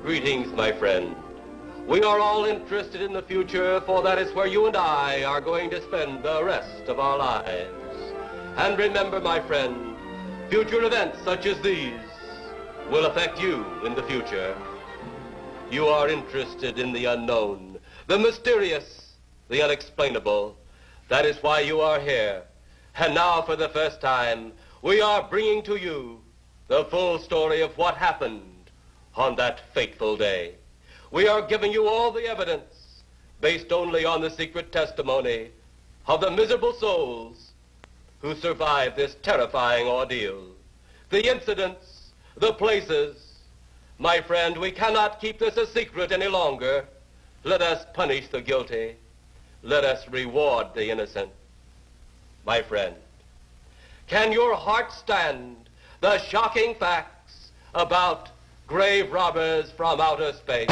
Greetings, my friend. We are all interested in the future, for that is where you and I are going to spend the rest of our lives. And remember, my friend, future events such as these will affect you in the future. You are interested in the unknown, the mysterious, the unexplainable. That is why you are here. And now, for the first time, we are bringing to you the full story of what happened on that fateful day. We are giving you all the evidence based only on the secret testimony of the miserable souls who survived this terrifying ordeal. The incidents, the places. My friend, we cannot keep this a secret any longer. Let us punish the guilty. Let us reward the innocent. My friend, can your heart stand the shocking facts about grave robbers from outer space?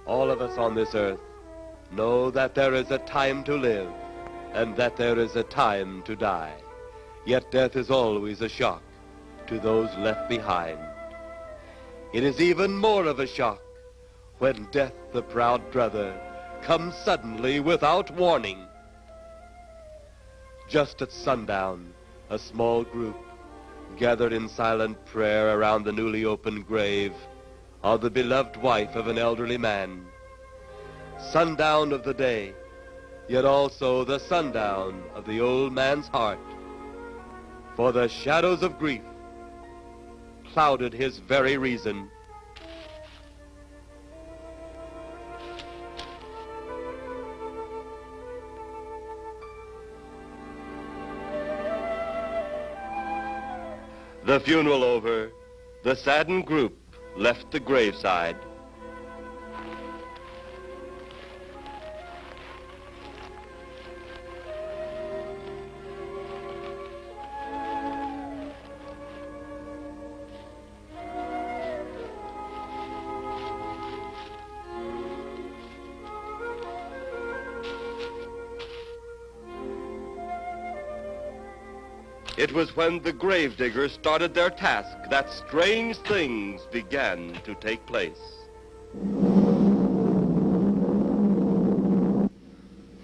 All of us on this earth know that there is a time to live and that there is a time to die. Yet death is always a shock to those left behind. It is even more of a shock when death, the proud brother, comes suddenly without warning. Just at sundown, a small group gathered in silent prayer around the newly opened grave of the beloved wife of an elderly man. Sundown of the day, yet also the sundown of the old man's heart. For the shadows of grief clouded his very reason. The funeral over, the saddened group left the graveside. It was when the gravediggers started their task that strange things began to take place.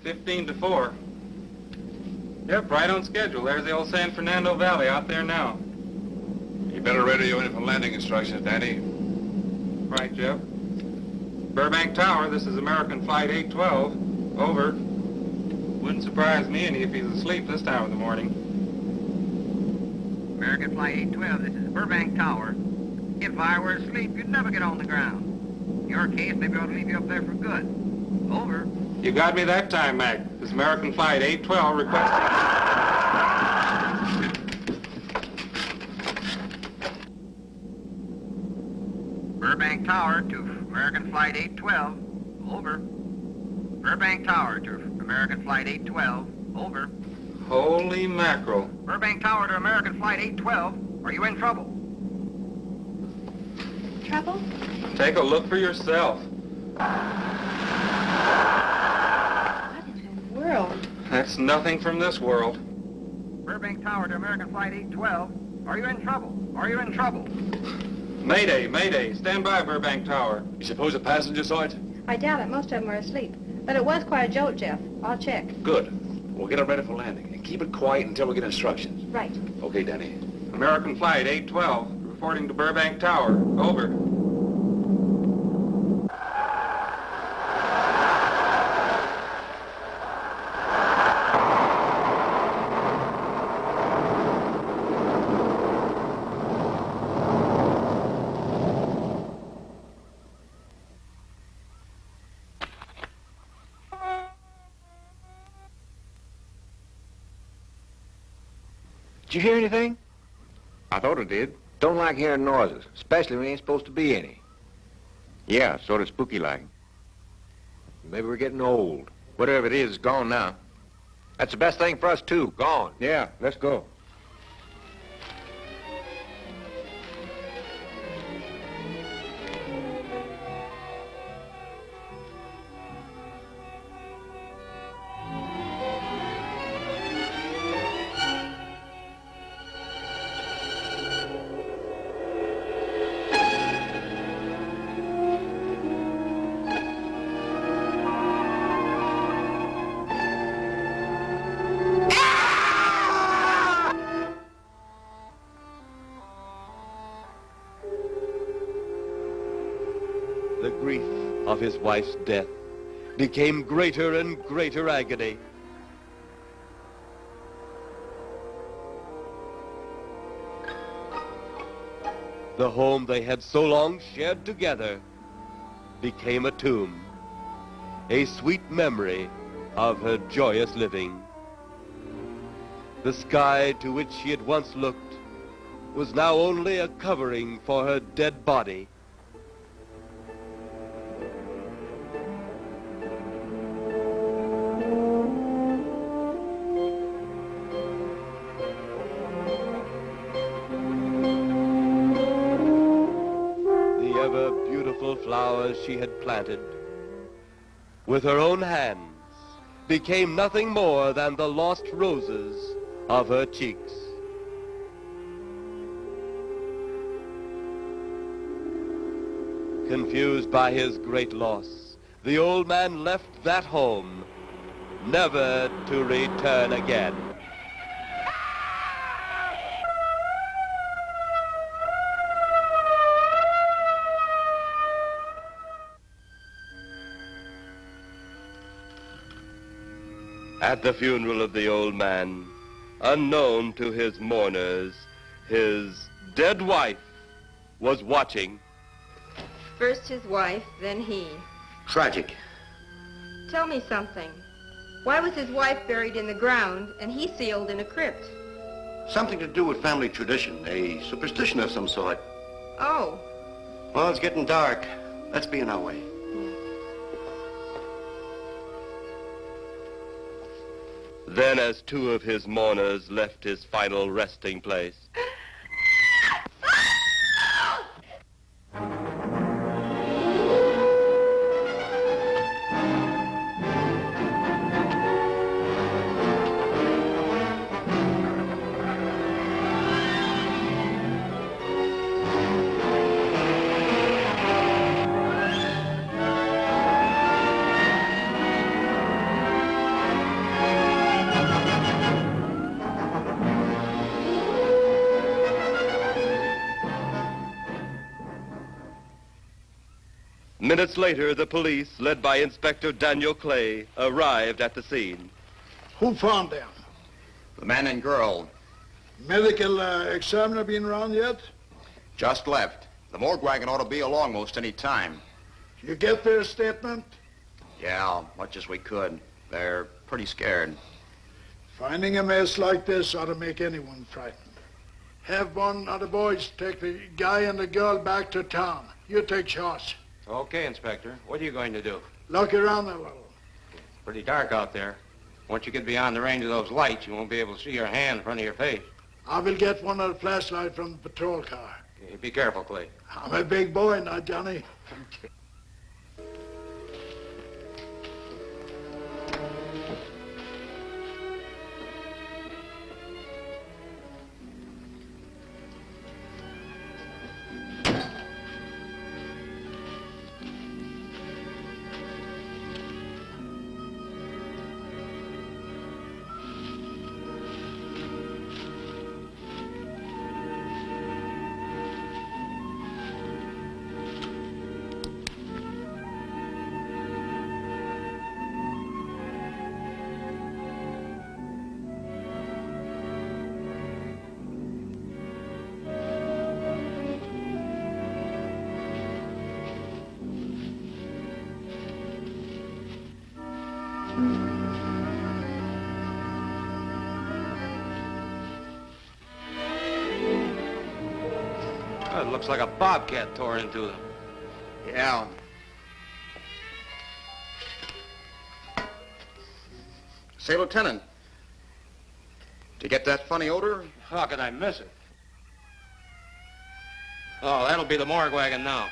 15-4. Yep, right on schedule. There's the old San Fernando Valley out there now. You better radio in for landing instructions, Danny. Right, Jeff. Burbank Tower, this is American Flight 812. Over. Wouldn't surprise me any if he's asleep this time of the morning. American Flight 812, this is Burbank Tower. If I were asleep, you'd never get on the ground. In your case, maybe I ought to leave you up there for good. Over. You got me that time, Mac. This is American Flight 812 requesting... Burbank Tower to American Flight 812. Over. Burbank Tower to American Flight 812. Over. Holy mackerel. Burbank Tower to American Flight 812. Are you in trouble? Trouble? Take a look for yourself. What in the world? That's nothing from this world. Burbank Tower to American Flight 812. Are you in trouble? Are you in trouble? Mayday, mayday. Stand by, Burbank Tower. You suppose a passenger saw it? I doubt it. Most of them are asleep. But it was quite a jolt, Jeff. I'll check. Good. We'll get it ready for landing. And keep it quiet until we get instructions. Right. Okay, Danny. American Flight 812, reporting to Burbank Tower. Over. Did you hear anything? I thought it did. Don't like hearing noises, especially when there ain't supposed to be any. Yeah, sort of spooky-like. Maybe we're getting old. Whatever it is, it's gone now. That's the best thing for us, too. Gone. Yeah, let's go. The grief of his wife's death became greater and greater agony. The home they had so long shared together became a tomb, a sweet memory of her joyous living. The sky to which she had once looked was now only a covering for her dead body. Flowers she had planted with her own hands became nothing more than the lost roses of her cheeks. Confused by his great loss, the old man left that home, never to return again. At the funeral of the old man, unknown to his mourners, his dead wife was watching. First his wife, then he. Tragic. Tell me something. Why was his wife buried in the ground and he sealed in a crypt? Something to do with family tradition, a superstition of some sort. Oh. Well, it's getting dark. Let's be on our way. Then, as two of his mourners left his final resting place, minutes later, the police, led by Inspector Daniel Clay, arrived at the scene. Who found them? The man and girl Medical examiner been around yet? just left. The morgue wagon ought to be along most any time. You get their statement? Yeah, much as we could. They're pretty scared. Finding a mess like this ought to make anyone frightened. Have one of the boys take the guy and the girl back to town. You take charge. Okay, Inspector. What are you going to do? Look around a little. Pretty dark out there. Once you get beyond the range of those lights, you won't be able to see your hand in front of your face. I will get one of the flashlights from the patrol car. Okay, be careful, Clay. I'm a big boy now, Johnny. Well, it looks like a bobcat tore into them. Yeah. Say, Lieutenant, did you get that funny odor? How could I miss it? Oh, that'll be the morgue wagon now.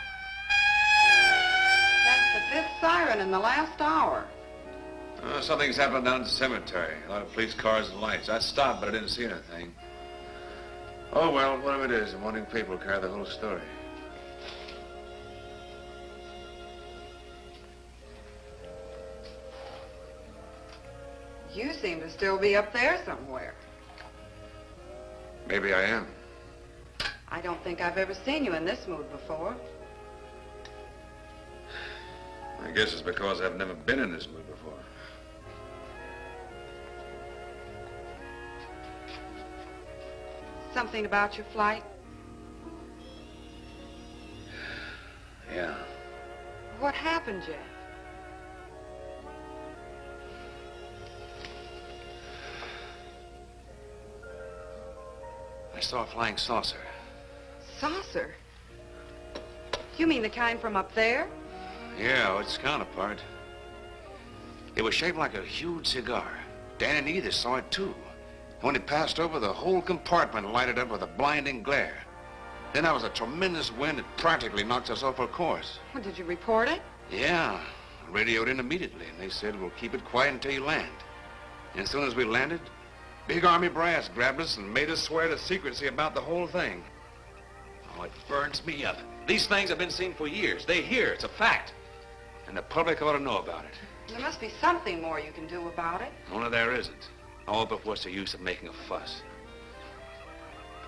That's the fifth siren in the last hour. Something's happened down at the cemetery. A lot of police cars and lights. I stopped, but I didn't see anything. Oh, well, whatever it is, the morning paper will carry the whole story. You seem to still be up there somewhere. Maybe I am. I don't think I've ever seen you in this mood before. I guess it's because I've never been in this mood before. Something about your flight? Yeah. What happened, Jeff? I saw a flying saucer. Saucer? You mean the kind from up there? Yeah, its counterpart. It was shaped like a huge cigar. Dan and Edith saw it, too. When it passed over, the whole compartment lighted up with a blinding glare. Then there was a tremendous wind that practically knocked us off our course. Well, did you report it? Yeah, radioed in immediately, and they said, we'll keep it quiet until you land. And as soon as we landed, big army brass grabbed us and made us swear to secrecy about the whole thing. Oh, it burns me up. These things have been seen for years. They hear, it's a fact. And the public ought to know about it. There must be something more you can do about it. Only there isn't. All but what's the use of making a fuss?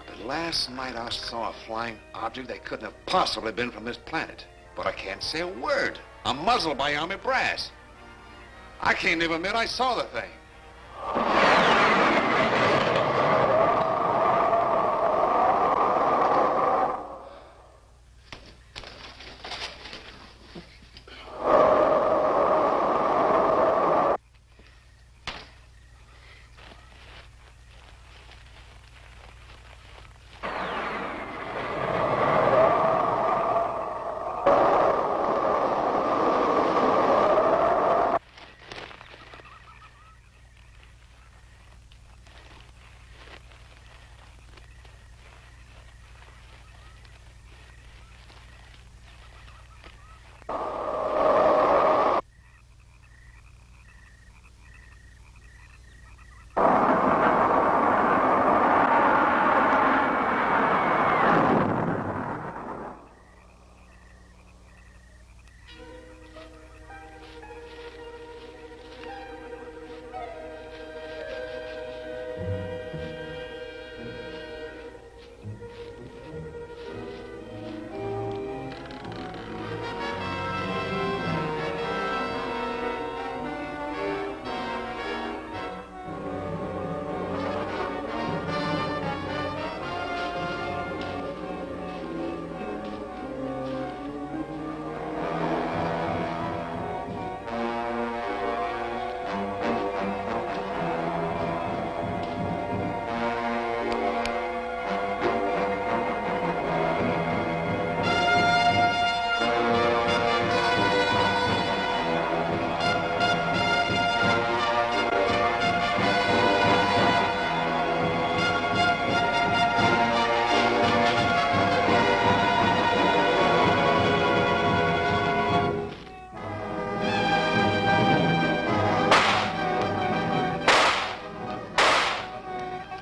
But last night I saw a flying object that couldn't have possibly been from this planet. But I can't say a word. I'm muzzled by army brass. I can't even admit I saw the thing.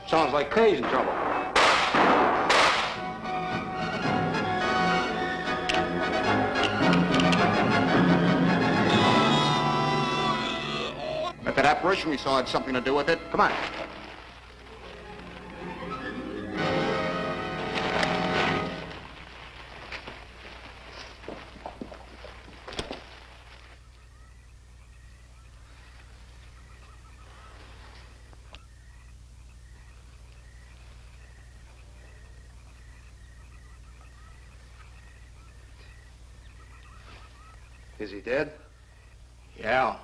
Sounds like Kay's in trouble. If that apparition we saw had something to do with it, come on. Is he dead? Yeah.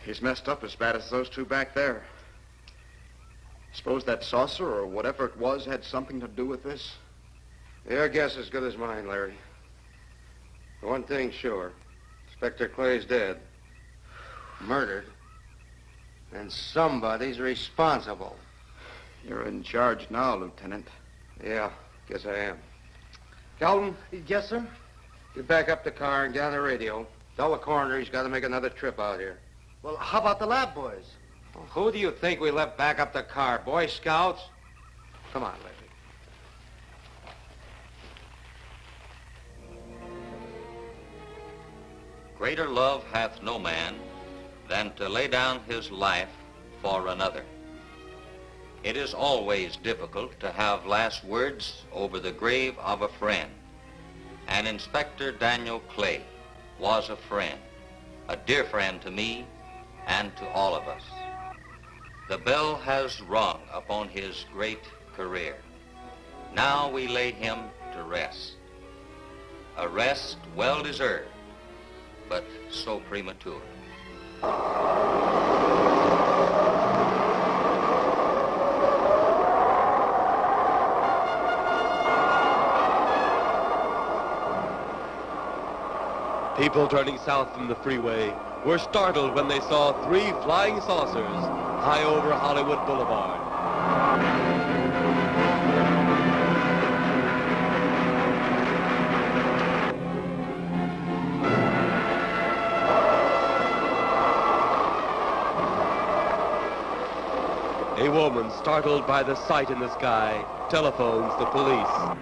He's messed up as bad as those two back there. Suppose that saucer or whatever it was had something to do with this? Your guess as good as mine, Larry. One thing's sure. Inspector Clay's dead. Murdered. And somebody's responsible. You're in charge now, Lieutenant. Yeah, guess I am. Calvin? Yes, sir? Get back up the car and get on the radio. Tell the coroner he's got to make another trip out here. Well, how about the lab boys? Well, who do you think we left back up the car? Boy Scouts? Come on, Larry. Greater love hath no man than to lay down his life for another. It is always difficult to have last words over the grave of a friend. And Inspector Daniel Clay was a friend, a dear friend to me and to all of us. The bell has rung upon his great career. Now we lay him to rest. A rest well deserved, but so premature. People turning south from the freeway were startled when they saw 3 flying saucers high over Hollywood Boulevard. A woman, startled by the sight in the sky, telephones the police.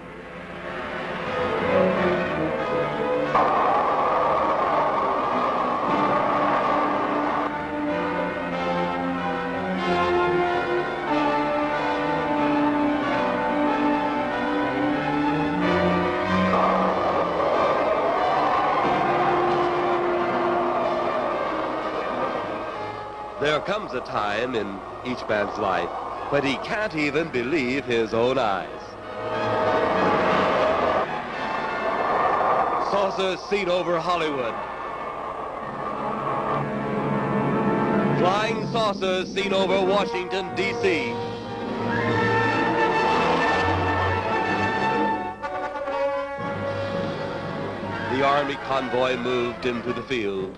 There comes a time in each man's life when he can't even believe his own eyes. Saucers seen over Hollywood. Flying saucers seen over Washington, D.C. The Army convoy moved into the field.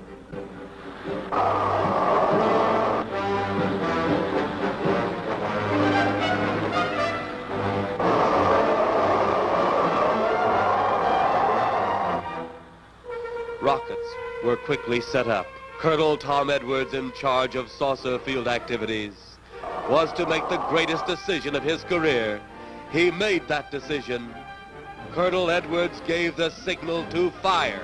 Rockets were quickly set up. Colonel Tom Edwards, in charge of saucer field activities, was to make the greatest decision of his career. He made that decision. Colonel Edwards gave the signal to fire.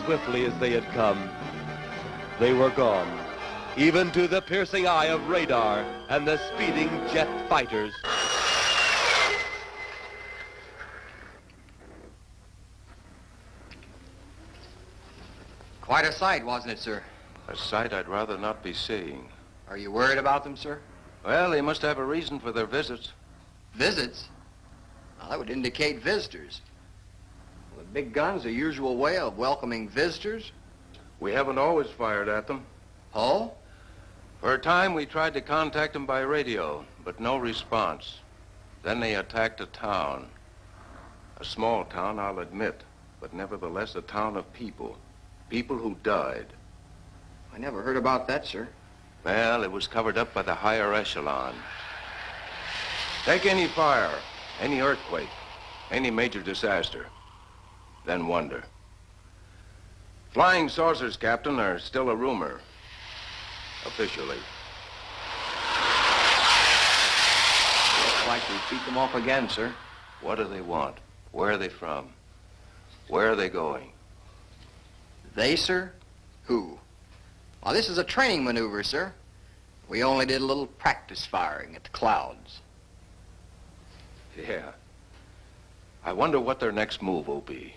Swiftly as they had come, they were gone, even to the piercing eye of radar and the speeding jet fighters. Quite a sight, wasn't it, sir? A sight I'd rather not be seeing. Are you worried about them, sir? Well, they must have a reason for their visits. Visits? Well, that would indicate visitors. Well, the big gun's the usual way of welcoming visitors. We haven't always fired at them. Oh? For a time, we tried to contact them by radio, but no response. Then they attacked a town. A small town, I'll admit, but nevertheless a town of people. People who died. I never heard about that, sir. Well, it was covered up by the higher echelon. Take any fire, any earthquake, any major disaster, then wonder. Flying saucers, Captain, are still a rumor, officially. Looks like we beat them off again, sir. What do they want? Where are they from? Where are they going? They, sir? Who? Well, this is a training maneuver, sir. We only did a little practice firing at the clouds. Yeah. I wonder what their next move will be.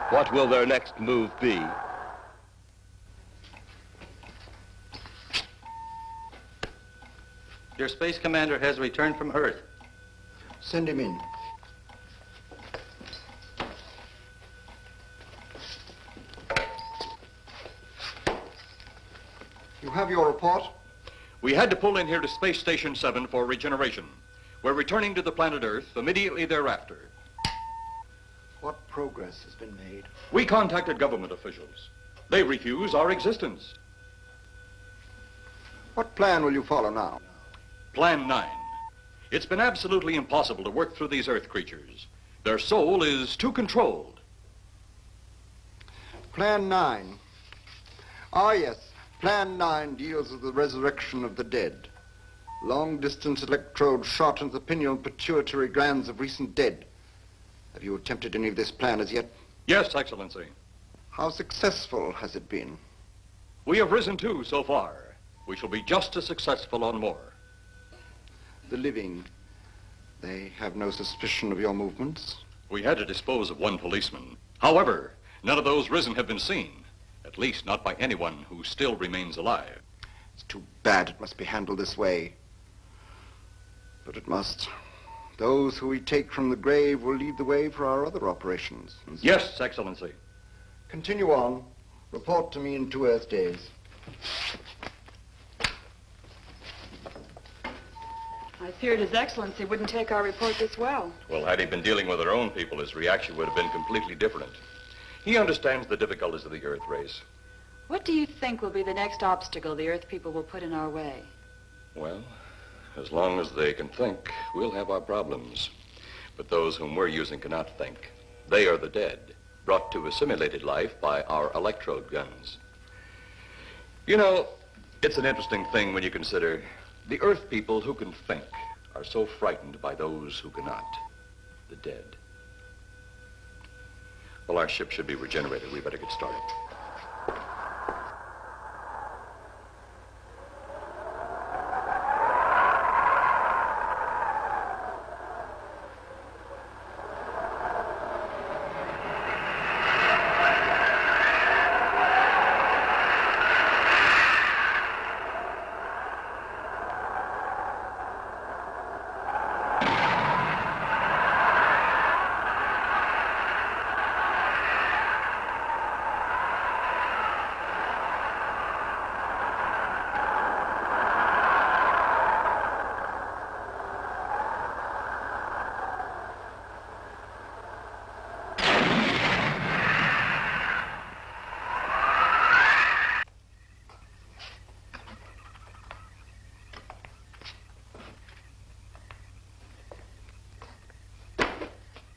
What will their next move be? Your space commander has returned from Earth. Send him in. You have your report? We had to pull in here to Space Station 7 for regeneration. We're returning to the planet Earth immediately thereafter. What progress has been made? We contacted government officials. They refuse our existence. What plan will you follow now? Plan 9. It's been absolutely impossible to work through these Earth creatures. Their soul is too controlled. Plan 9. Ah, yes. Plan 9 deals with the resurrection of the dead. Long-distance electrode shot into the pineal and pituitary glands of recent dead. Have you attempted any of this plan as yet? Yes, Excellency. How successful has it been? We have risen too so far. We shall be just as successful on more. The living, they have no suspicion of your movements? We had to dispose of one policeman. However, none of those risen have been seen. At least not by anyone who still remains alive. It's too bad it must be handled this way. But it must. Those who we take from the grave will lead the way for our other operations. Yes, Excellency. Continue on. Report to me in 2 Earth days. I feared His Excellency wouldn't take our report this well. Well, had he been dealing with our own people, his reaction would have been completely different. He understands the difficulties of the Earth race. What do you think will be the next obstacle the Earth people will put in our way? Well, as long as they can think, we'll have our problems. But those whom we're using cannot think. They are the dead, brought to a simulated life by our electrode guns. You know, it's an interesting thing when you consider the Earth people who can think are so frightened by those who cannot, the dead. Well, our ship should be regenerated. We better get started.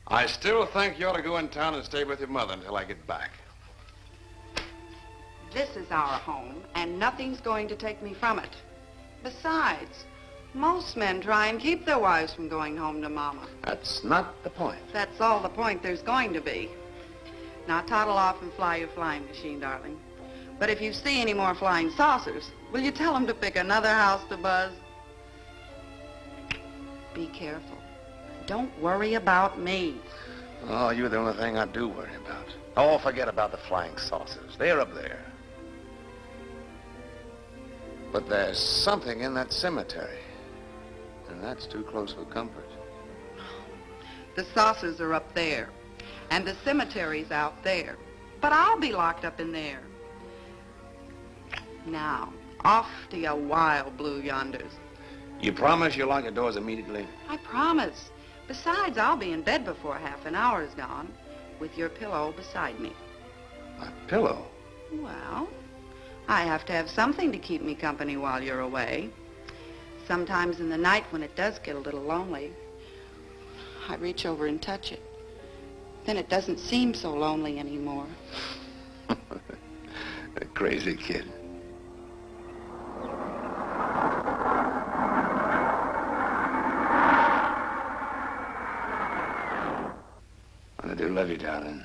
I still think you ought to go in town and stay with your mother until I get back. This is our home, and nothing's going to take me from it. Besides, most men try and keep their wives from going home to Mama. That's not the point. That's all the point there's going to be. Now toddle off and fly your flying machine, darling. But if you see any more flying saucers, will you tell them to pick another house to buzz? Be careful. Don't worry about me. Oh, you're the only thing I do worry about. Oh, forget about the flying saucers. They're up there. But there's something in that cemetery. And that's too close for comfort. The saucers are up there, and the cemetery's out there. But I'll be locked up in there. Now, off to your wild blue yonders. You promise you'll lock your doors immediately? I promise. Besides, I'll be in bed before half an hour is gone, with your pillow beside me. My pillow? Well, I have to have something to keep me company while you're away. Sometimes in the night when it does get a little lonely, I reach over and touch it. Then it doesn't seem so lonely anymore. A crazy kid. I do love you, darling.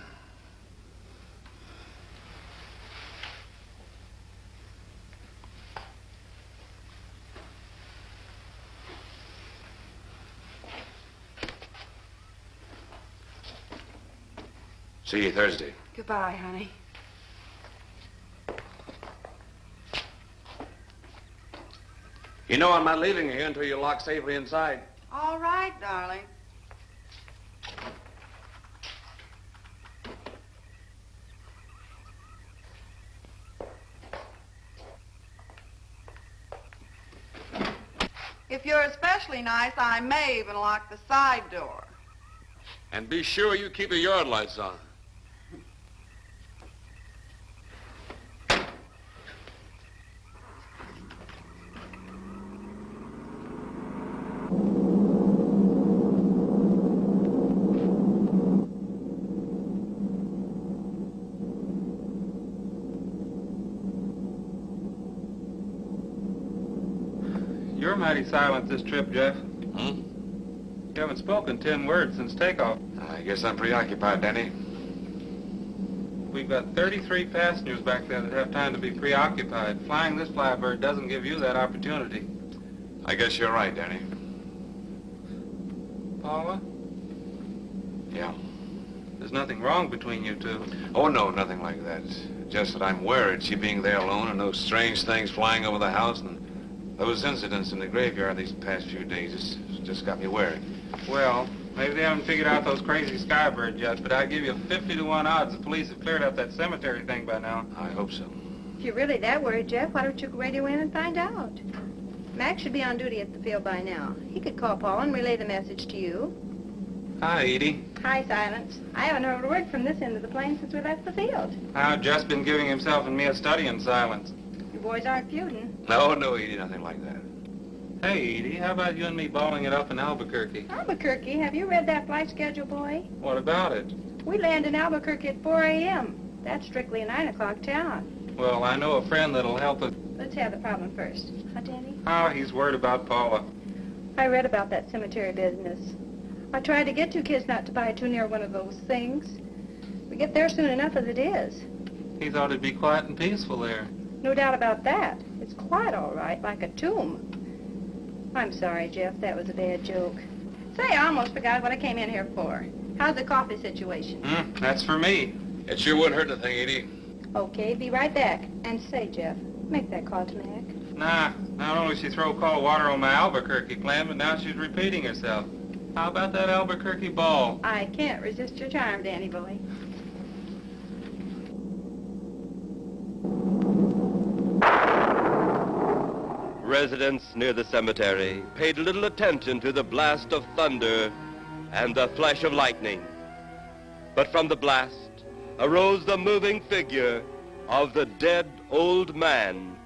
See you Thursday. Goodbye, honey. You know I'm not leaving you here until you're locked safely inside. All right, darling. If you're especially nice, I may even lock the side door. And be sure you keep the yard lights on. You're mighty silent this trip, Jeff. Hmm? You haven't spoken 10 words since takeoff. I guess I'm preoccupied, Danny. We've got 33 passengers back there that have time to be preoccupied. Flying this flybird doesn't give you that opportunity. I guess you're right, Danny. Paula? Yeah. There's nothing wrong between you two. Oh, no, nothing like that. Just that I'm worried she being there alone and those strange things flying over the house and those incidents in the graveyard these past few days just got me worried. Well, maybe they haven't figured out those crazy skybirds yet, but I'd give you 50 to 1 odds the police have cleared up that cemetery thing by now. I hope so. If you're really that worried, Jeff, why don't you radio in and find out? Max should be on duty at the field by now. He could call Paul and relay the message to you. Hi, Edie. Hi, Silence. I haven't heard a word from this end of the plane since we left the field. I've just been giving himself and me a study in silence. You boys aren't feuding. No, Edie, nothing like that. Hey, Edie, how about you and me balling it up in Albuquerque? Albuquerque? Have you read that flight schedule, boy? What about it? We land in Albuquerque at 4 a.m. That's strictly a 9 o'clock town. Well, I know a friend that'll help us. Let's have the problem first. Huh, Danny? Oh, he's worried about Paula. I read about that cemetery business. I tried to get you kids not to buy too near one of those things. We get there soon enough as it is. He thought it'd be quiet and peaceful there. No doubt about that. It's quite all right, like a tomb. I'm sorry, Jeff. That was a bad joke. Say, I almost forgot what I came in here for. How's the coffee situation? That's for me. It sure wouldn't hurt a thing, Edie. Okay, be right back. And say, Jeff, make that call to Mac. Nah, not only she throw cold water on my Albuquerque plan, but now she's repeating herself. How about that Albuquerque ball? I can't resist your charm, Danny boy. Residents near the cemetery paid little attention to the blast of thunder and the flash of lightning. But from the blast arose the moving figure of the dead old man.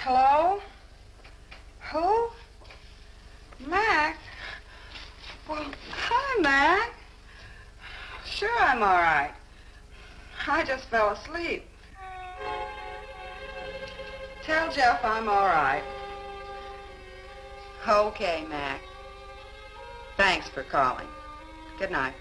Hello? Who? Mac? Well, hi, Mac. Sure, I'm all right. I just fell asleep. Tell Jeff I'm all right. Okay, Mac. Thanks for calling. Good night.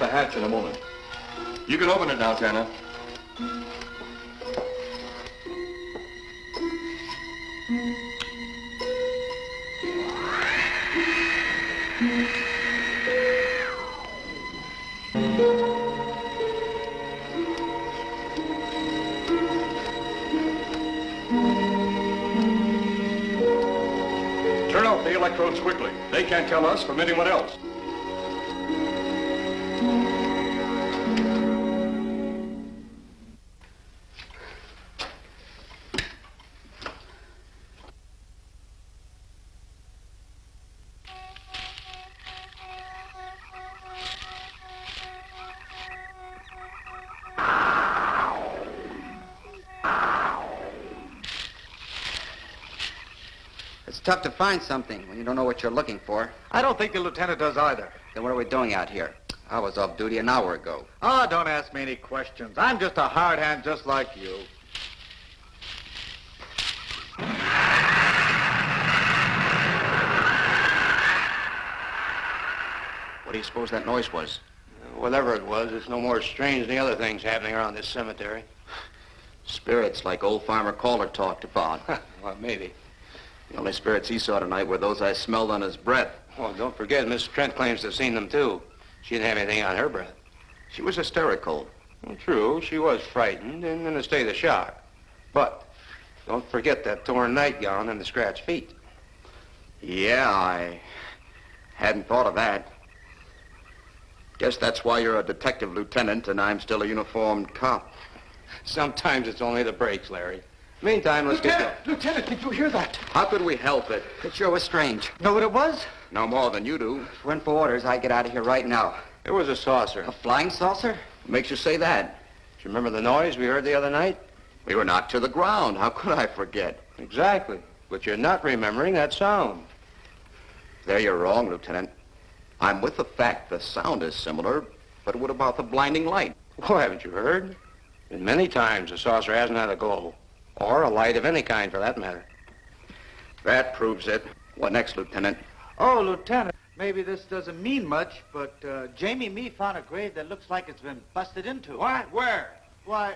the hatch in a moment. You can open it now, Tanner. Turn off the electrodes quickly. They can't tell us from anyone else. It's tough to find something when you don't know what you're looking for. I don't think the lieutenant does either. Then what are we doing out here? I was off duty an hour ago. Oh, don't ask me any questions. I'm just a hard hand just like you. What do you suppose that noise was? Whatever it was, it's no more strange than the other things happening around this cemetery. Spirits like old Farmer Calder talked about. Well, maybe. The only spirits he saw tonight were those I smelled on his breath. Well, don't forget, Miss Trent claims to have seen them, too. She didn't have anything on her breath. She was hysterical. Well, true, she was frightened and in a state of shock. But don't forget that torn nightgown and the scratched feet. Yeah, I hadn't thought of that. Guess that's why you're a detective lieutenant and I'm still a uniformed cop. Sometimes it's only the breaks, Larry. Meantime, let's get going. Lieutenant, did you hear that? How could we help it? It sure was strange. Know what it was? No more than you do. Went for orders. I get out of here right now. It was a saucer. A flying saucer? What makes you say that? Do you remember the noise we heard the other night? We were knocked to the ground. How could I forget? Exactly. But you're not remembering that sound. There you're wrong, Lieutenant. I'm with the fact the sound is similar, but what about the blinding light? Oh, haven't you heard? And many times the saucer hasn't had a glow. Or a light of any kind, for that matter. That proves it. What next, Lieutenant? Oh, Lieutenant, maybe this doesn't mean much, but Jamie and me found a grave that looks like it's been busted into. What? Where? Why?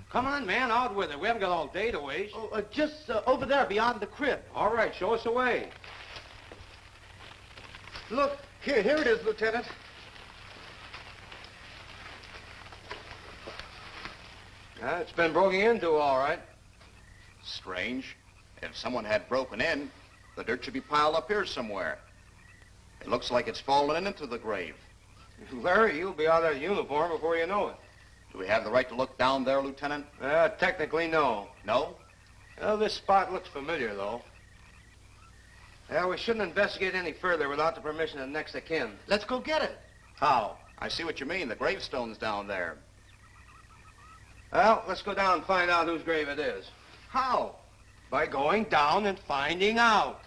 Come on, man, out with it. We haven't got all day to waste. Oh, just over there beyond the crib. All right, show us the way. Look, here it is, Lieutenant. It's been broken into, all right. Strange. If someone had broken in, the dirt should be piled up here somewhere. It looks like it's fallen into the grave. Larry, you'll be out of that uniform before you know it. Do we have the right to look down there, Lieutenant? Technically, no. No? Well, this spot looks familiar, though. Yeah, we shouldn't investigate any further without the permission of next of kin. Let's go get it. How? I see what you mean. The gravestone's down there. Well, let's go down and find out whose grave it is. How? By going down and finding out.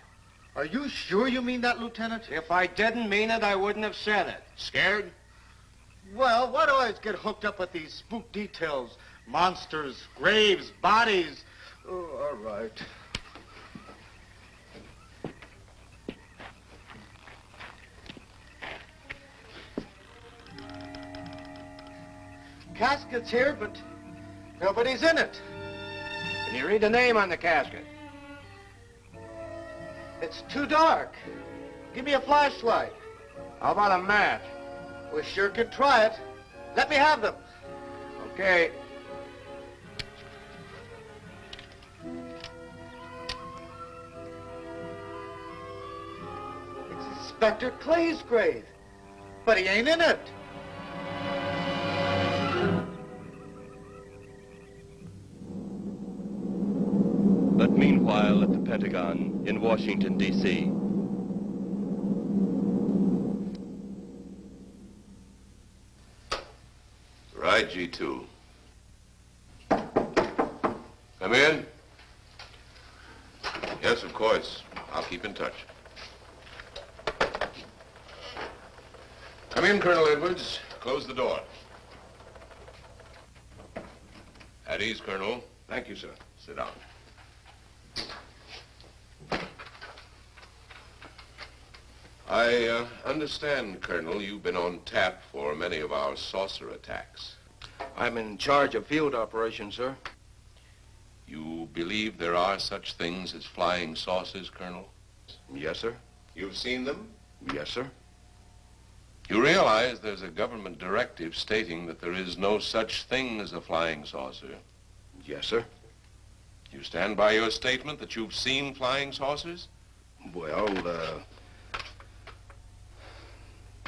Are you sure you mean that, Lieutenant? If I didn't mean it, I wouldn't have said it. Scared? Well, why do I always get hooked up with these spook details? Monsters, graves, bodies. Oh, all right. Casket's here, but nobody's in it. Can you read the name on the casket? It's too dark. Give me a flashlight. How about a match? We sure could try it. Let me have them. Okay. It's Inspector Clay's grave, but he ain't in it. But meanwhile, at the Pentagon in Washington, D.C., Right, G2. Come in? Yes, of course. I'll keep in touch. Come in, Colonel Edwards. Close the door. At ease, Colonel. Thank you, sir. Sit down. I understand, Colonel, you've been on tap for many of our saucer attacks. I'm in charge of field operations, sir. You believe there are such things as flying saucers, Colonel? Yes, sir. You've seen them? Yes, sir. You realize there's a government directive stating that there is no such thing as a flying saucer? Yes, sir. You stand by your statement that you've seen flying saucers? Well,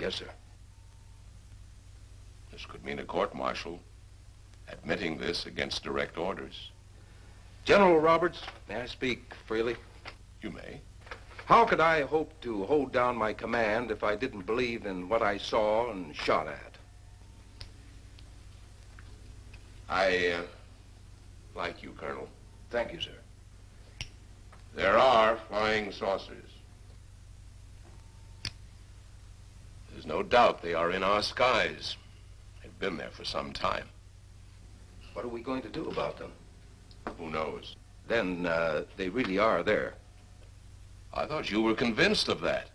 yes, sir. This could mean a court-martial, admitting this against direct orders. General Roberts, may I speak freely? You may. How could I hope to hold down my command if I didn't believe in what I saw and shot at? I like you, Colonel. Thank you, sir. There are flying saucers. There's no doubt they are in our skies. They've been there for some time. What are we going to do about them? Who knows? Then they really are there. I thought you were convinced of that.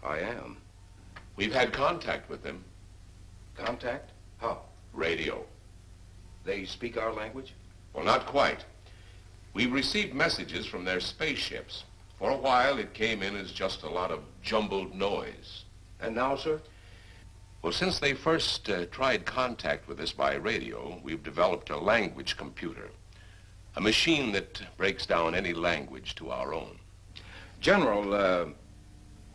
I am. We've had contact with them. Contact? How? Radio. They speak our language? Well, not quite. We've received messages from their spaceships. For a while, it came in as just a lot of jumbled noise. And now, sir? Well, since they first tried contact with us by radio, we've developed a language computer. A machine that breaks down any language to our own. General,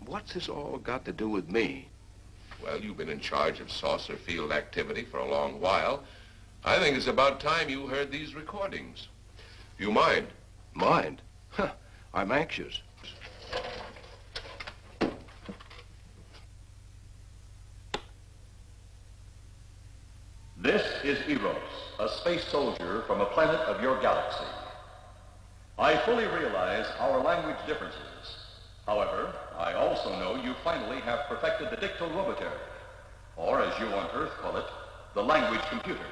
what's this all got to do with me? Well, you've been in charge of saucer field activity for a long while. I think it's about time you heard these recordings. You mind? Mind? Huh, I'm anxious. This is Eros, a space soldier from a planet of your galaxy. I fully realize our language differences. However, I also know you finally have perfected the dictorobotery, or as you on Earth call it, the language computer.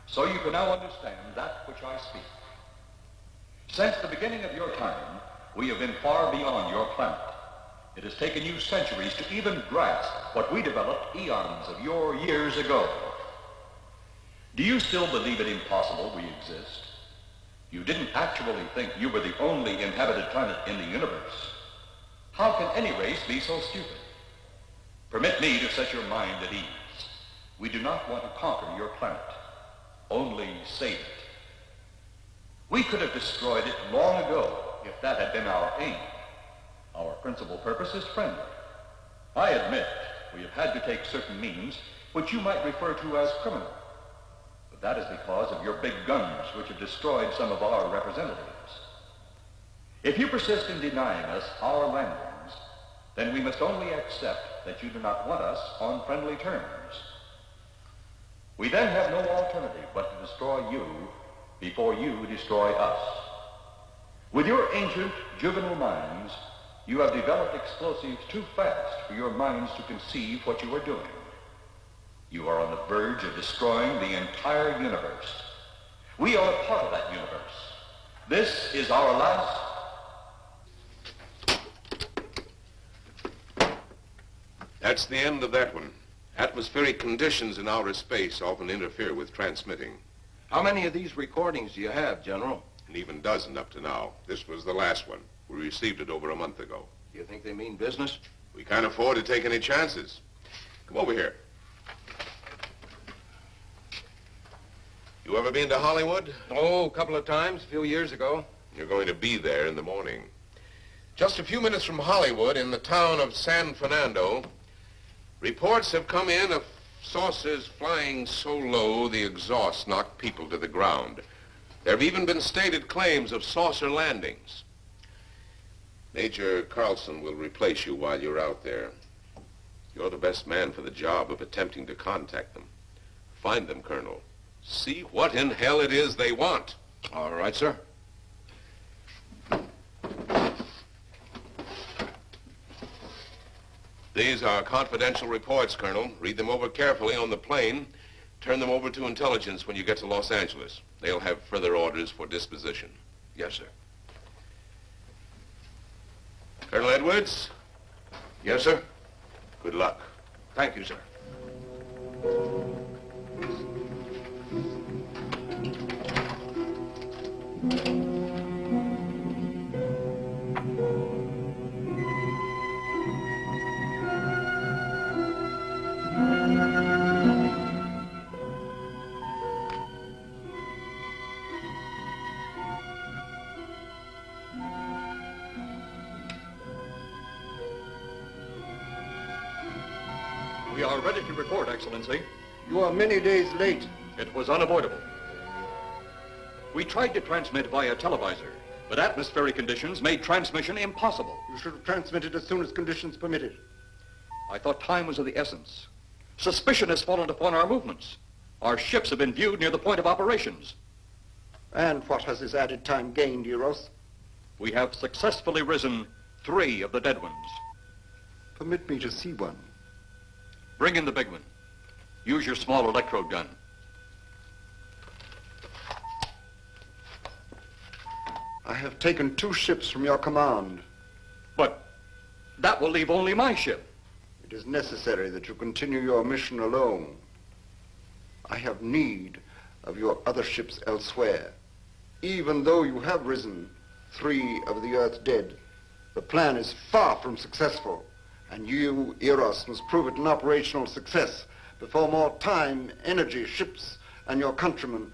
So you can now understand that which I speak. Since the beginning of your time, we have been far beyond your planet. It has taken you centuries to even grasp what we developed eons of your years ago. Do you still believe it impossible we exist? You didn't actually think you were the only inhabited planet in the universe. How can any race be so stupid? Permit me to set your mind at ease. We do not want to conquer your planet, only save it. We could have destroyed it long ago if that had been our aim. Our principal purpose is friendly. I admit we have had to take certain means which you might refer to as criminal. But that is because of your big guns which have destroyed some of our representatives. If you persist in denying us our landings, then we must only accept that you do not want us on friendly terms. We then have no alternative but to destroy you before you destroy us. With your ancient juvenile minds, you have developed explosives too fast for your minds to conceive what you are doing. You are on the verge of destroying the entire universe. We are a part of that universe. This is our last... That's the end of that one. Atmospheric conditions in outer space often interfere with transmitting. How many of these recordings do you have, General? An even dozen up to now. This was the last one. We received it over a month ago. You think they mean business? We can't afford to take any chances. Come over here. You ever been to Hollywood? Oh, a couple of times, a few years ago. You're going to be there in the morning. Just a few minutes from Hollywood, in the town of San Fernando, reports have come in of saucers flying so low the exhaust knocked people to the ground. There have even been stated claims of saucer landings. Major Carlson will replace you while you're out there. You're the best man for the job of attempting to contact them. Find them, Colonel. See what in hell it is they want. All right, sir. These are confidential reports, Colonel. Read them over carefully on the plane. Turn them over to intelligence when you get to Los Angeles. They'll have further orders for disposition. Yes, sir. Colonel Edwards, Yes, sir. Good luck. Thank you, sir. We are ready to report, Excellency. You are many days late. It was unavoidable. We tried to transmit via televisor, but atmospheric conditions made transmission impossible. You should have transmitted as soon as conditions permitted. I thought time was of the essence. Suspicion has fallen upon our movements. Our ships have been viewed near the point of operations. And what has this added time gained, Eros? We have successfully risen 3 of the dead ones. Permit me to see one. Bring in the big one. Use your small electrode gun. I have taken 2 ships from your command. But that will leave only my ship. It is necessary that you continue your mission alone. I have need of your other ships elsewhere. Even though you have risen 3 of the Earth's dead, the plan is far from successful. And you, Eros, must prove it an operational success before more time, energy, ships, and your countrymen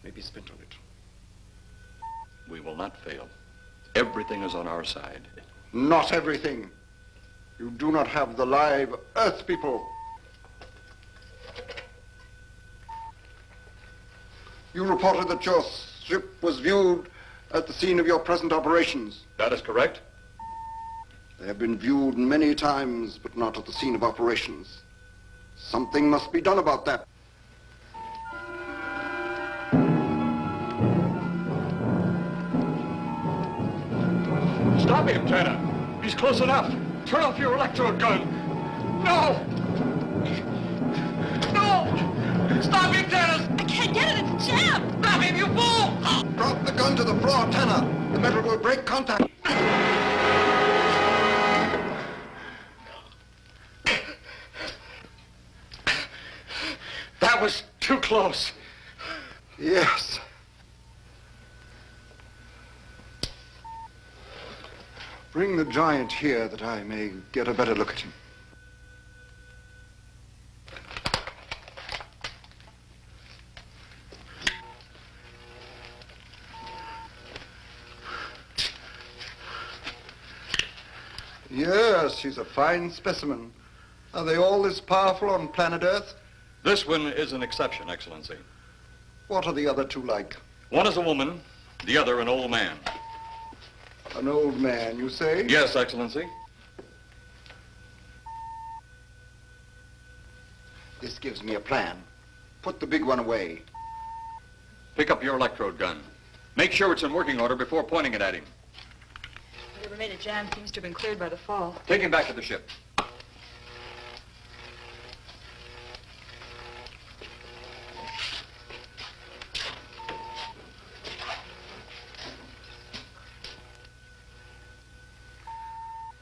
may be spent on it. We will not fail. Everything is on our side. Not everything. You do not have the live Earth people. You reported that your ship was viewed at the scene of your present operations. That is correct. They have been viewed many times, but not at the scene of operations. Something must be done about that. Stop him, Tanner. He's close enough. Turn off your electrode gun. No! No! Stop him, Tanner! I can't get it. It's jammed. Stop him, you fool! Drop the gun to the floor, Tanner. The metal will break contact. That was too close. Yes. Bring the giant here that I may get a better look at him. Yes, he's a fine specimen. Are they all this powerful on planet Earth? This one is an exception, Excellency. What are the other 2 like? One is a woman, the other an old man. An old man, you say? Yes, Excellency. This gives me a plan. Put the big one away. Pick up your electrode gun. Make sure it's in working order before pointing it at him. Whatever made it jam seems to have been cleared by the fall. Take him back to the ship.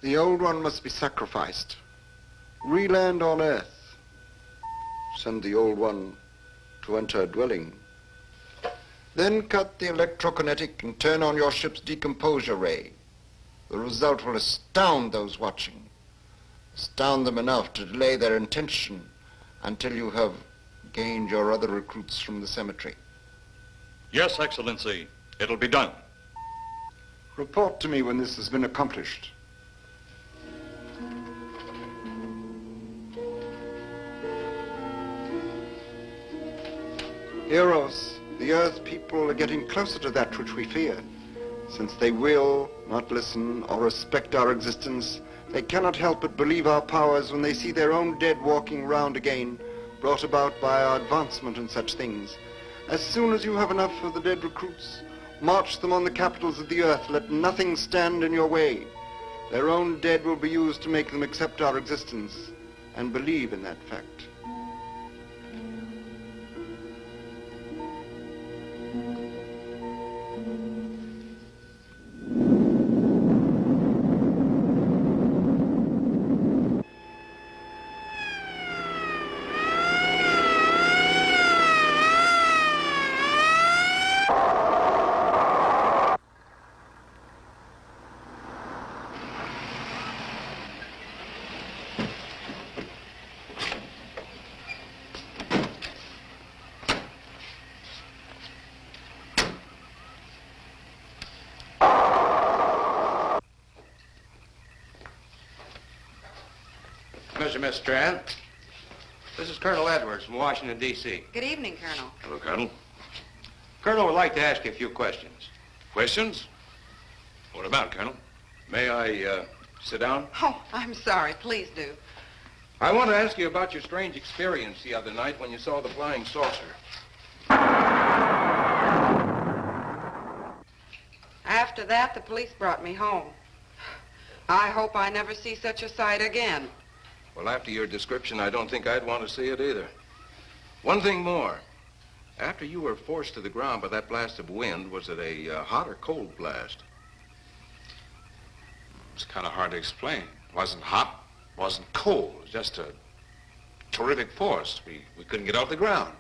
The old one must be sacrificed. Re-land on Earth. Send the old one to enter a dwelling. Then cut the electrokinetic and turn on your ship's decomposure ray. The result will astound those watching. Astound them enough to delay their intention until you have gained your other recruits from the cemetery. Yes, Excellency. It'll be done. Report to me when this has been accomplished. Eros, the Earth people are getting closer to that which we fear. Since they will not listen or respect our existence, they cannot help but believe our powers when they see their own dead walking round again, brought about by our advancement and such things. As soon as you have enough of the dead recruits, march them on the capitals of the Earth. Let nothing stand in your way. Their own dead will be used to make them accept our existence and believe in that fact. pleasure, Miss Strand. This is Colonel Edwards from Washington, D.C. Good evening, Colonel. Hello, Colonel. Colonel would like to ask you a few questions. Questions? What about, Colonel? May I sit down? Oh, I'm sorry. Please do. I want to ask you about your strange experience the other night when you saw the flying saucer. After that, the police brought me home. I hope I never see such a sight again. Well, after your description, I don't think I'd want to see it either. One thing more. After you were forced to the ground by that blast of wind, was it a hot or cold blast? It's kind of hard to explain. It wasn't hot, wasn't cold. It was just a terrific force. We couldn't get off the ground.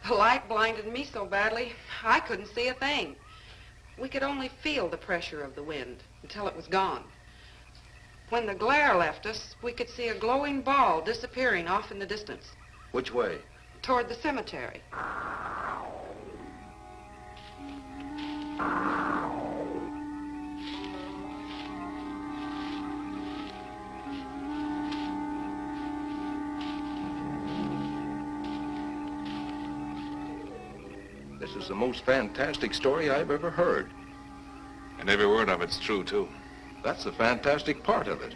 The light blinded me so badly, I couldn't see a thing. We could only feel the pressure of the wind until it was gone. When the glare left us, we could see a glowing ball disappearing off in the distance. Which way? Toward the cemetery. This is the most fantastic story I've ever heard. And every word of it's true, too. That's the fantastic part of it.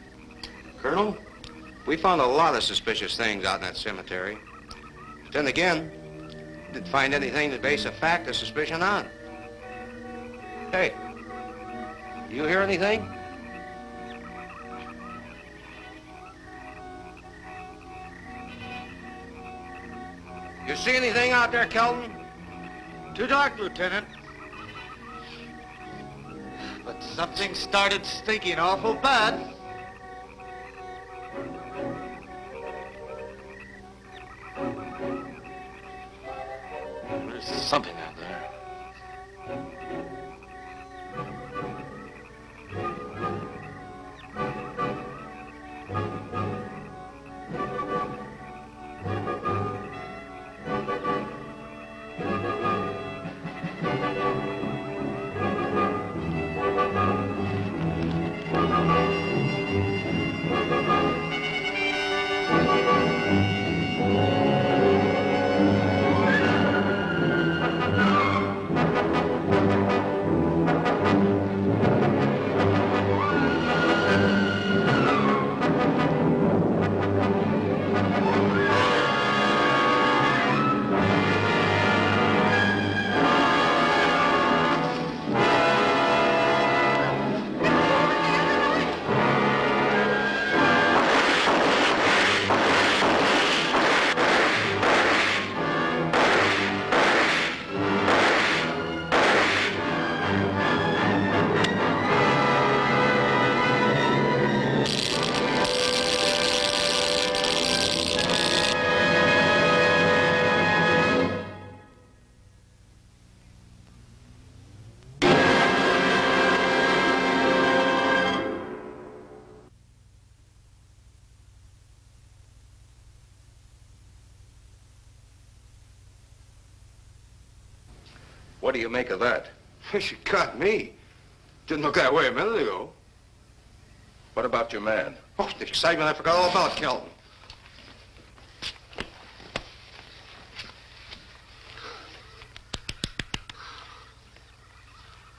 Colonel, we found a lot of suspicious things out in that cemetery. But then again, didn't find anything to base a fact or suspicion on. Hey, you hear anything? You see anything out there, Kelton? Too dark, Lieutenant. But something started stinking awful bad. There's something out there. What do you make of that? She got me. Didn't look that way a minute ago. What about your man? Oh, the excitement I forgot all about, Kelton.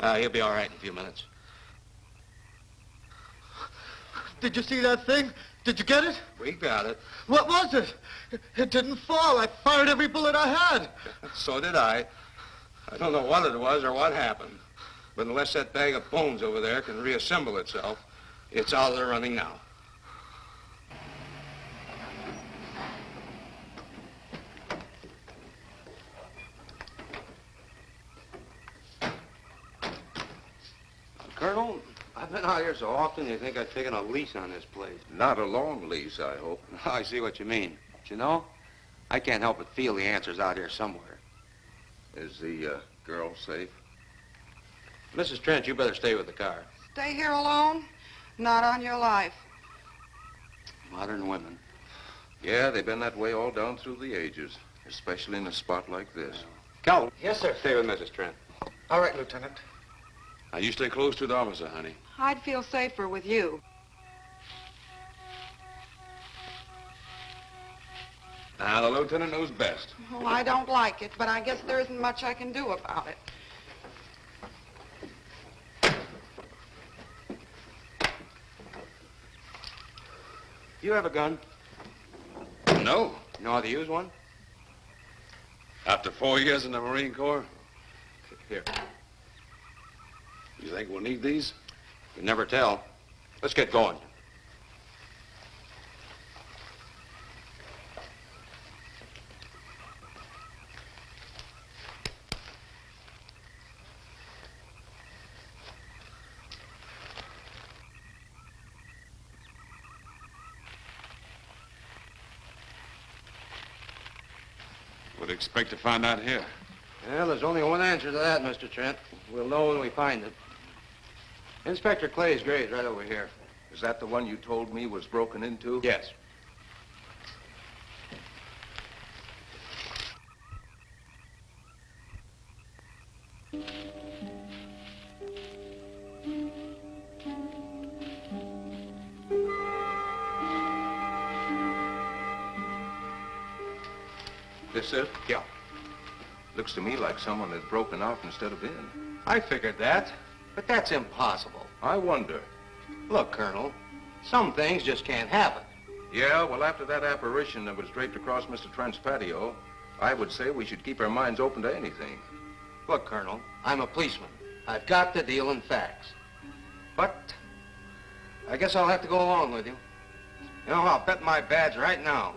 He'll be all right in a few minutes. Did you see that thing? Did you get it? We got it. What was it? It didn't fall. I fired every bullet I had. So did I. I don't know what it was or what happened. But unless that bag of bones over there can reassemble itself, it's out of the running now. Colonel, I've been out here so often you think I've taken a lease on this place. Not a long lease, I hope. I see what you mean. But you know, I can't help but feel the answer's out here somewhere. Is the girl safe? Mrs. Trent, you better stay with the car. Stay here alone? Not on your life. Modern women. Yeah, they've been that way all down through the ages, especially in a spot like this. Calvin. Yes, sir. Stay with Mrs. Trent. All right, Lieutenant. Now, you stay close to the officer, honey. I'd feel safer with you. Now, the lieutenant knows best. Oh, I don't like it, but I guess there isn't much I can do about it. You have a gun? No. You know how to use one? After 4 years in the Marine Corps? Here. You think we'll need these? You never tell. Let's get going. Would expect to find out here. Well, there's only one answer to that, Mr. Trent. We'll know when we find it. Inspector Clay's grave's right over here. Is that the one you told me was broken into? Yes. This it? Yeah. Looks to me like someone had broken out instead of in. I figured that, but that's impossible. I wonder. Look, Colonel, some things just can't happen. Yeah, well, after that apparition that was draped across Mr. Trent's patio, I would say we should keep our minds open to anything. Look, Colonel, I'm a policeman. I've got to deal in facts. But I guess I'll have to go along with you. You know, I'll bet my badge right now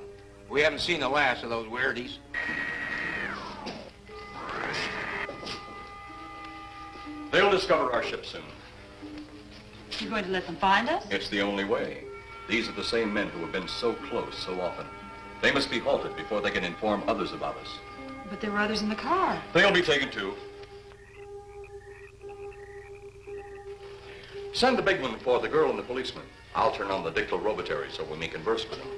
we haven't seen the last of those weirdies. They'll discover our ship soon. You going to let them find us? It's the only way. These are the same men who have been so close so often. They must be halted before they can inform others about us. But there were others in the car. They'll be taken too. Send the big one for the girl and the policeman. I'll turn on the dictal robotary so we may converse with them.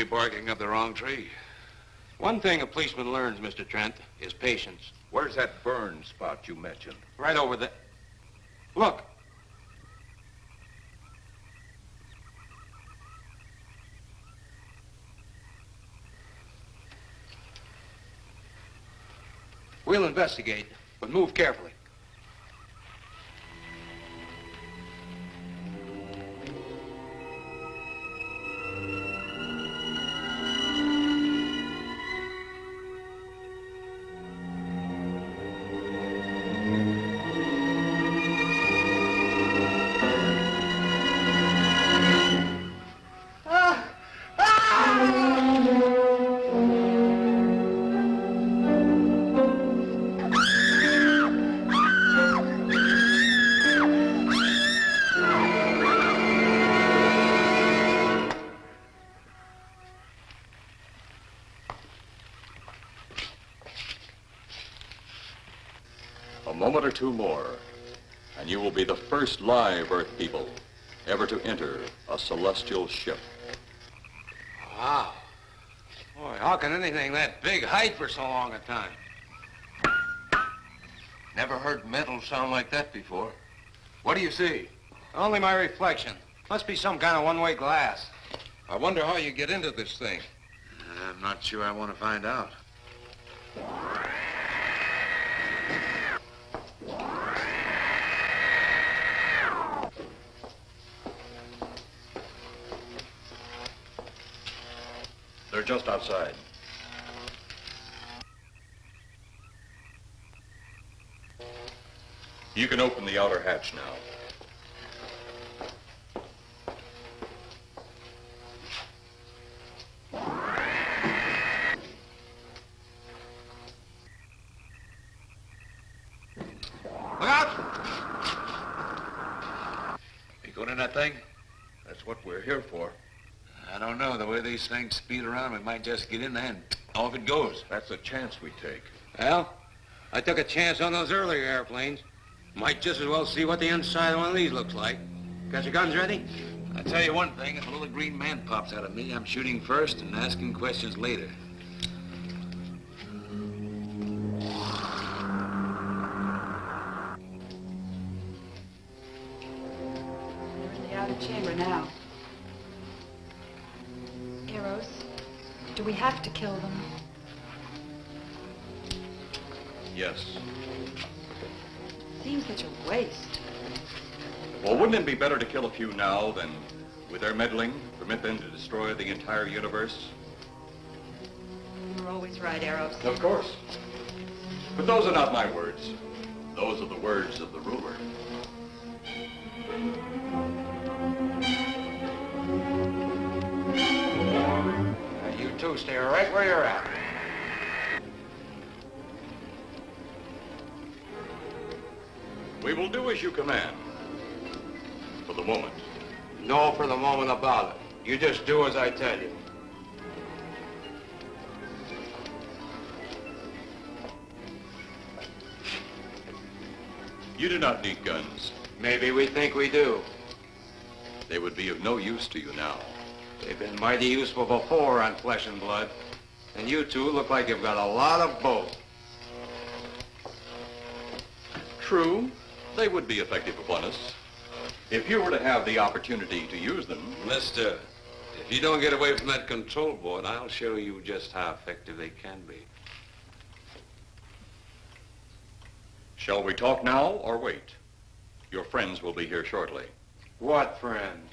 Barking up the wrong tree. One thing a policeman learns, Mr. Trent, is patience. Where's that burn spot you mentioned? Right over there. Look. We'll investigate, but move carefully. Or two more, and you will be the first live Earth people ever to enter a celestial ship. Wow. Boy, how can anything that big hide for so long a time? Never heard metal sound like that before. What do you see? Only my reflection. Must be some kind of one-way glass. I wonder how you get into this thing. I'm not sure I want to find out. They're just outside. You can open the outer hatch now. Look out! You going in that thing? That's what we're here for. I don't know. The way these things speed around, we might just get in there and off it goes. That's a chance we take. Well, I took a chance on those earlier airplanes. Might just as well see what the inside of one of these looks like. Got your guns ready? I'll tell you one thing. If a little green man pops out of me, I'm shooting first and asking questions later. They're in the outer chamber now. Eros, do we have to kill them? Yes. Seems such a waste. Well, wouldn't it be better to kill a few now than, with their meddling, permit them to destroy the entire universe? You're always right, Eros. Of course. But those are not my words. Those are the words of the ruler. Now, you two stay right where you're at. We will do as you command. For the moment. No for the moment about it. You just do as I tell you. You do not need guns. Maybe we think we do. They would be of no use to you now. They've been mighty useful before on flesh and blood. And you two look like you've got a lot of both. True, they would be effective upon us. If you were to have the opportunity to use them... Mister, if you don't get away from that control board, I'll show you just how effective they can be. Shall we talk now or wait? Your friends will be here shortly. What friends?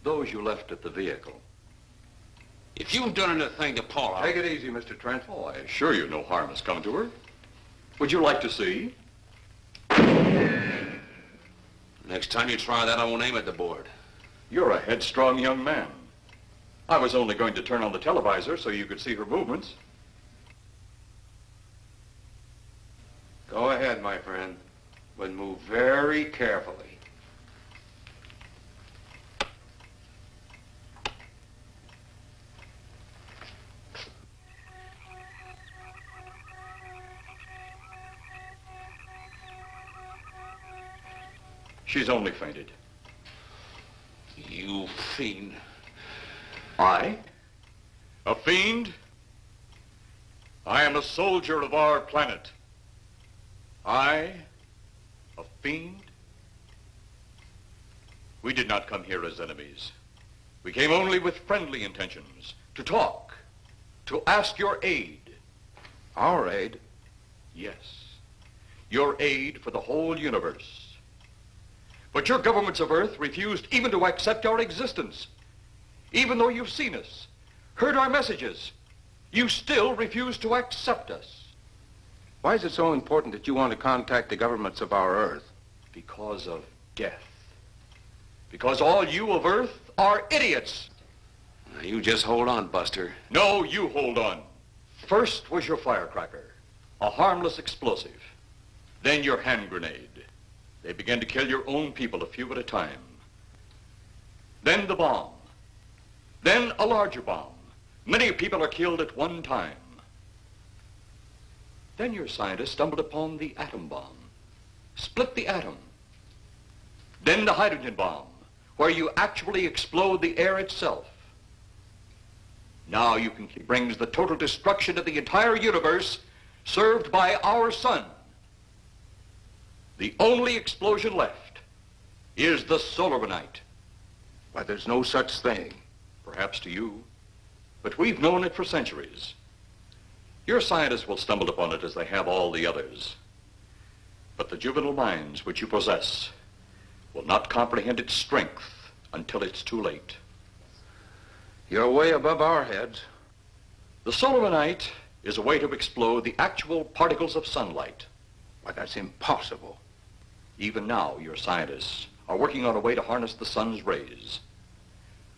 Those you left at the vehicle. If you've done anything to Paula... Take it easy, Mr. Trent. Oh, I assure you no harm has come to her. Would you like to see? Next time you try that, I won't aim at the board. You're a headstrong young man. I was only going to turn on the televisor so you could see her movements. Go ahead, my friend, but move very carefully. She's only fainted. You fiend. I? A fiend? I am a soldier of our planet. I? A fiend? We did not come here as enemies. We came only with friendly intentions, to talk, to ask your aid. Our aid? Yes, your aid for the whole universe. But your governments of Earth refused even to accept our existence. Even though you've seen us, heard our messages, you still refuse to accept us. Why is it so important that you want to contact the governments of our Earth? Because of death. Because all you of Earth are idiots. Now, you just hold on, Buster. No, you hold on. First was your firecracker, a harmless explosive. Then your hand grenade. They began to kill your own people a few at a time. Then the bomb. Then a larger bomb. Many people are killed at one time. Then your scientists stumbled upon the atom bomb. Split the atom. Then the hydrogen bomb, where you actually explode the air itself. Now you can brings the total destruction of the entire universe served by our sun. The only explosion left is the solar night. Why, there's no such thing. Perhaps to you, but we've known it for centuries. Your scientists will stumble upon it as they have all the others. But the juvenile minds which you possess will not comprehend its strength until it's too late. You're way above our heads. The solar night is a way to explode the actual particles of sunlight. Why, that's impossible. Even now, your scientists are working on a way to harness the sun's rays.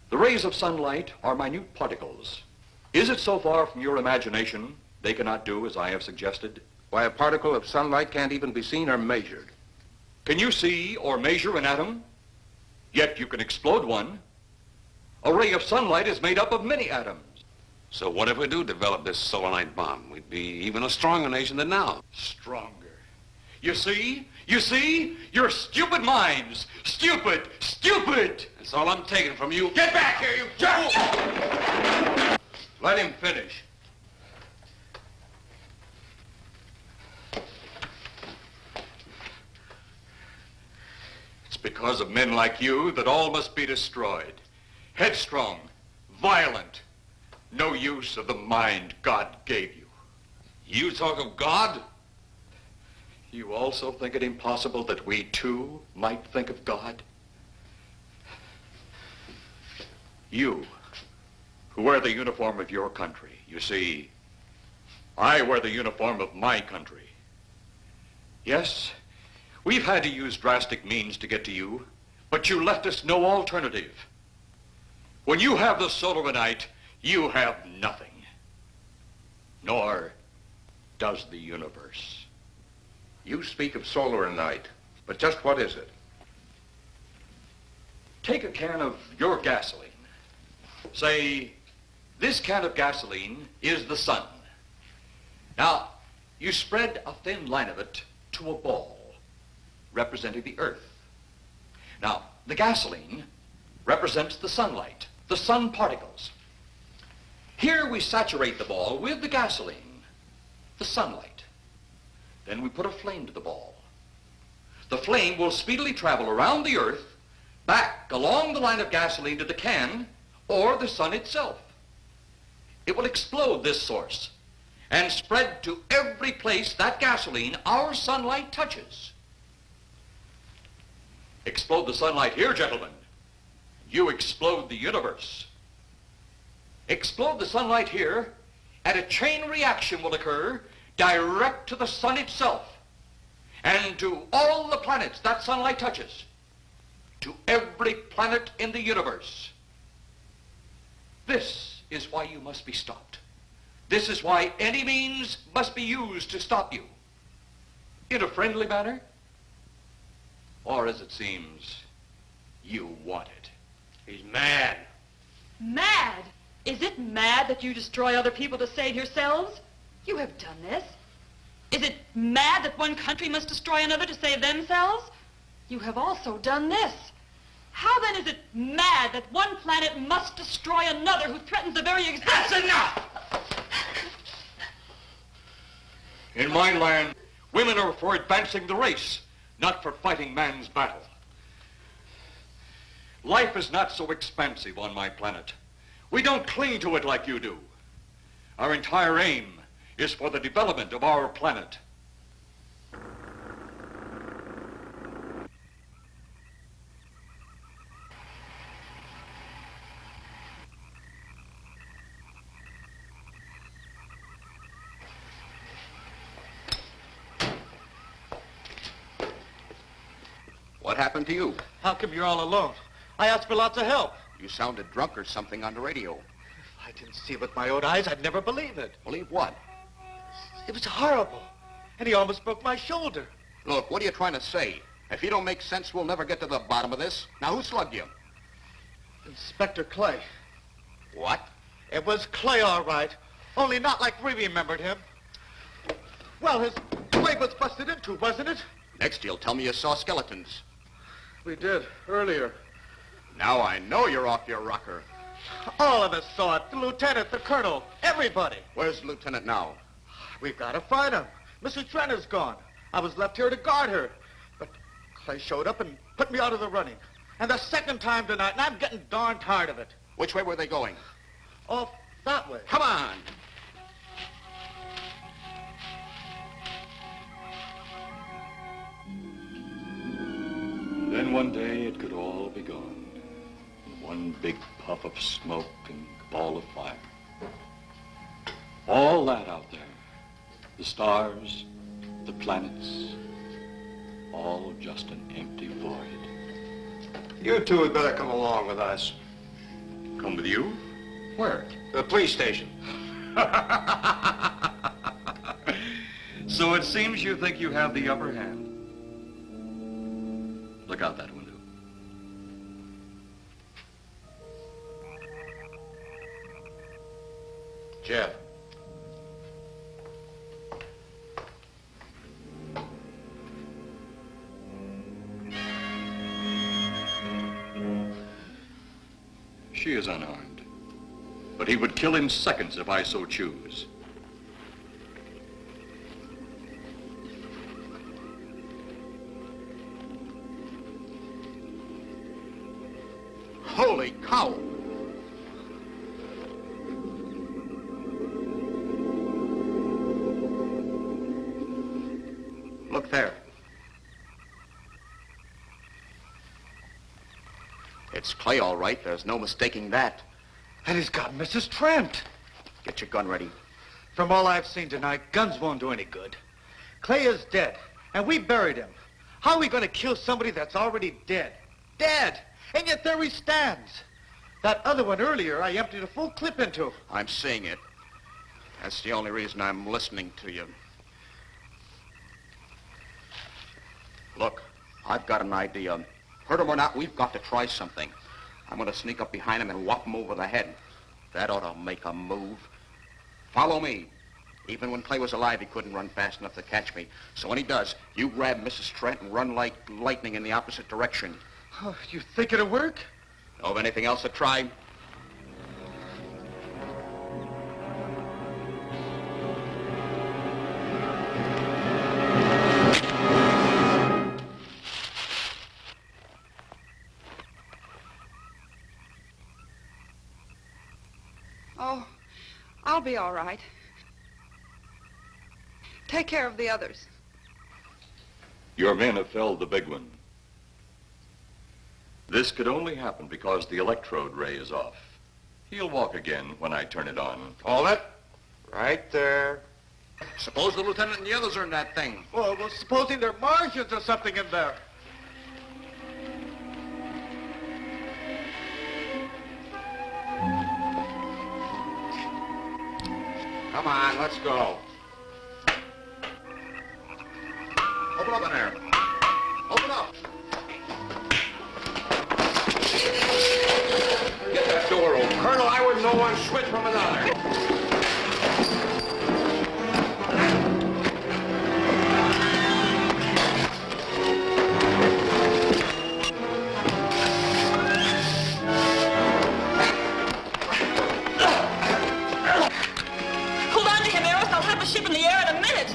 The rays of sunlight are minute particles. Is it so far from your imagination they cannot do as I have suggested? Why, a particle of sunlight can't even be seen or measured. Can you see or measure an atom? Yet you can explode one. A ray of sunlight is made up of many atoms. So what if we do develop this solar-night bomb? We'd be even a stronger nation than now. Stronger. You see? You see? Your stupid minds. Stupid! Stupid! That's all I'm taking from you. Get back here, you jerk! Let him finish. It's because of men like you that all must be destroyed. Headstrong, violent, no use of the mind God gave you. You talk of God? You also think it impossible that we too might think of God? You, who wear the uniform of your country, you see, I wear the uniform of my country. Yes, we've had to use drastic means to get to you, but you left us no alternative. When you have the solar night, you have nothing. Nor does the universe. You speak of solar night, but just what is it? Take a can of your gasoline. Say, this can of gasoline is the sun. Now, you spread a thin line of it to a ball, representing the earth. Now, the gasoline represents the sunlight, the sun particles. Here we saturate the ball with the gasoline, the sunlight. Then we put a flame to the ball. The flame will speedily travel around the earth, back along the line of gasoline to the can, or the sun itself. It will explode this source and spread to every place that gasoline, our sunlight, touches. Explode the sunlight here, gentlemen. You explode the universe. Explode the sunlight here, and a chain reaction will occur direct to the sun itself and to all the planets that sunlight touches, to every planet in the universe. This is why you must be stopped. This is why any means must be used to stop you. In a friendly manner, or as it seems, you want it. He's mad. Mad? Is it mad that you destroy other people to save yourselves? You have done this. Is it mad that one country must destroy another to save themselves? You have also done this. How then is it mad that one planet must destroy another who threatens the very existence? That's enough! In my land, women are for advancing the race, not for fighting man's battle. Life is not so expansive on my planet. We don't cling to it like you do. Our entire aim is for the development of our planet. What happened to you? How come you're all alone? I asked for lots of help. You sounded drunk or something on the radio. If I didn't see it with my own eyes, I'd never believe it. Believe what? It was horrible. And he almost broke my shoulder. Look, what are you trying to say? If you don't make sense, we'll never get to the bottom of this. Now, who slugged you? Inspector Clay. What? It was Clay, all right. Only not like we remembered him. Well, his grave was busted into, wasn't it? Next, you'll tell me you saw skeletons. We did, earlier. Now I know you're off your rocker. All of us saw it. The lieutenant, the colonel, everybody. Where's the lieutenant now? We've got to find him. Mrs. Trenner's gone. I was left here to guard her. But Clay showed up and put me out of the running. And the second time tonight, and I'm getting darn tired of it. Which way were they going? Off that way. Come on. Then one day it could all be gone. One big puff of smoke and ball of fire. All that out there, the stars, the planets, all just an empty void. You two had better come along with us. Come with you? Where? The police station. So it seems you think you have the upper hand. Look out that window. Jeff. She is unarmed, but he would kill in seconds if I so choose. Holy cow! Look there. It's Clay, all right. There's no mistaking that. And he's got Mrs. Trent. Get your gun ready. From all I've seen tonight, guns won't do any good. Clay is dead, and we buried him. How are we going to kill somebody that's already dead? Dead! And yet there he stands. That other one earlier, I emptied a full clip into. I'm seeing it. That's the only reason I'm listening to you. Look, I've got an idea. Hurt him or not, we've got to try something. I'm going to sneak up behind him and whop him over the head. That ought to make a move. Follow me. Even when Clay was alive, he couldn't run fast enough to catch me. So when he does, you grab Mrs. Trent and run like lightning in the opposite direction. Oh, you think it'll work? Know of anything else to try? Oh, I'll be all right. Take care of the others. Your men have felled the big one. This could only happen because the electrode ray is off. He'll walk again when I turn it on. Hold it. Right there. Suppose the lieutenant and the others are in that thing. Well, supposing there are Martians or something in there. Come on, let's go. Open up in there. Open up. Get that door open. Colonel, I wouldn't know one switch from another. Hold on to him, Eros. I'll have the ship in the air in a minute.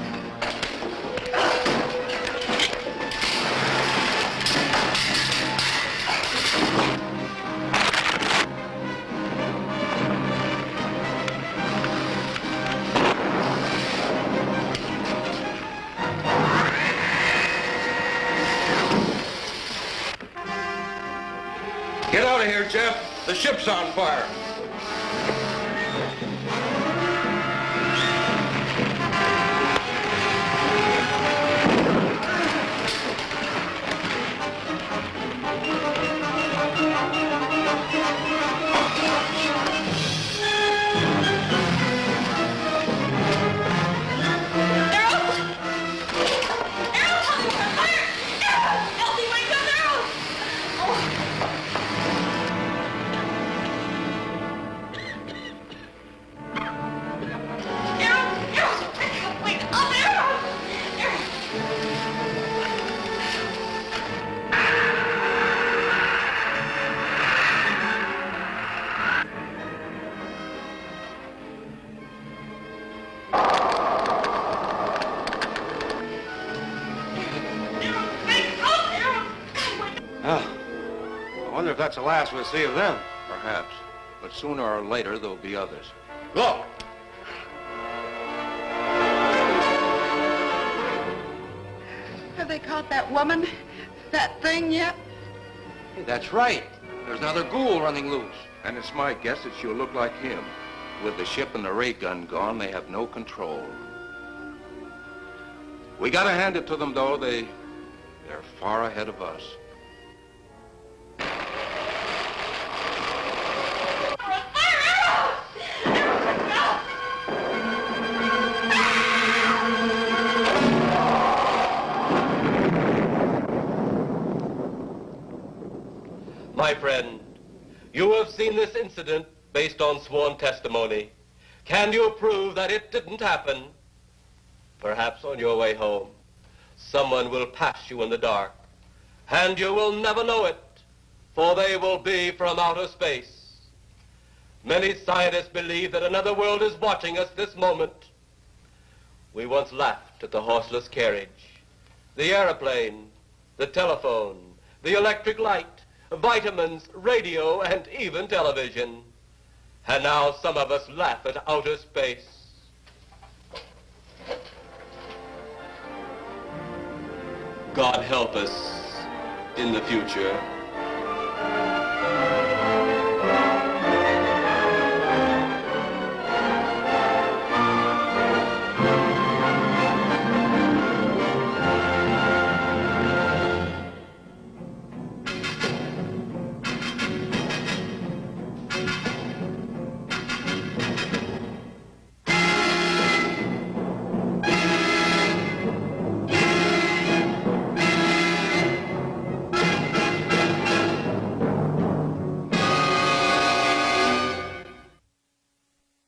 Get out of here, Jeff. The ship's on fire. That's the last we'll see of them. Perhaps. But sooner or later, there'll be others. Look! Have they caught that woman? That thing yet? Hey, that's right. There's another ghoul running loose. And it's my guess that she'll look like him. With the ship and the ray gun gone, they have no control. We gotta hand it to them, though. They're far ahead of us. My friend, you have seen this incident based on sworn testimony. Can you prove that it didn't happen? Perhaps on your way home, someone will pass you in the dark, and you will never know it, for they will be from outer space. Many scientists believe that another world is watching us this moment. We once laughed at the horseless carriage, the airplane, the telephone, the electric light, vitamins, radio, and even television. And now some of us laugh at outer space. God help us in the future.